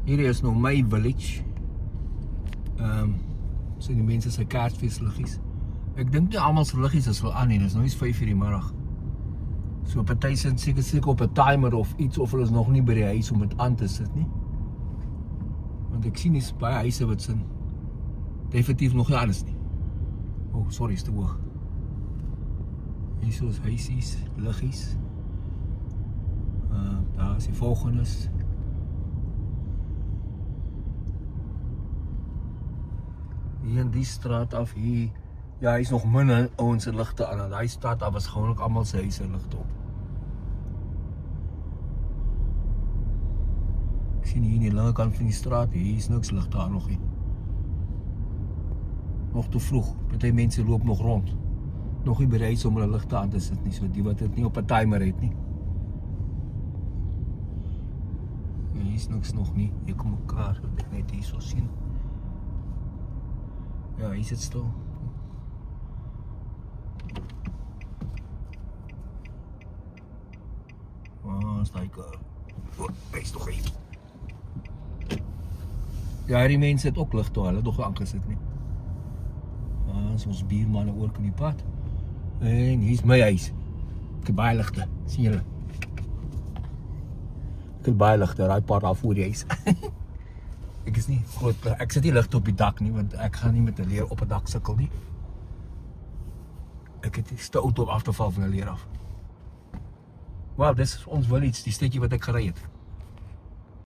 Hierdie is nou my village. So die mense sy Kersfeesliggies. Ek dink nie almal se liggies is wel aan nie, dis nou eens 5 uur die middag. So party sit seker op 'n timer of iets, of hulle is nog nie by die huis om dit aan te sit nie. Want ek sien nie baie huise wat sin definitief nog nie aan is nie. Oh, sorry, is te hoog. Hier is huisies, liggies. Daar is die volgendes. Hier in die straat af hier, ja, hy is nog min ouens se ligte aan. Daai straat af was gewoonlik almal se huise ligte op. Ek sien hier in die lange kant van die straat, hier is niks ligte aan nog nie. Nog te vroeg. Party mense loop nog rond. Nog nie bereid om hulle ligte aan te sit nie, so die wat dit nie op 'n timer het nie. Ja, hier is niks nog nie. Hier kom mekaar, wat ek net hier so sien. Ja, hier sit stil. Waar is die kar? Oh, hy is nog hier. Ja, die mense het ook ligte, hulle het nog aangesit nie. Is ons buurmanne ook in die pad. En hier is my huis. Ek het baie ligte, sien julle? Ek het baie ligte, daai pad daar voor die huis. Ek is nie groot, ek sit nie ligte op die dak nie, want ek gaan nie met 'n leer op 'n dak sukkel nie. Ek het te oud om af te val van 'n leer af. Wel, dis ons village, die stukkie wat ek gery het.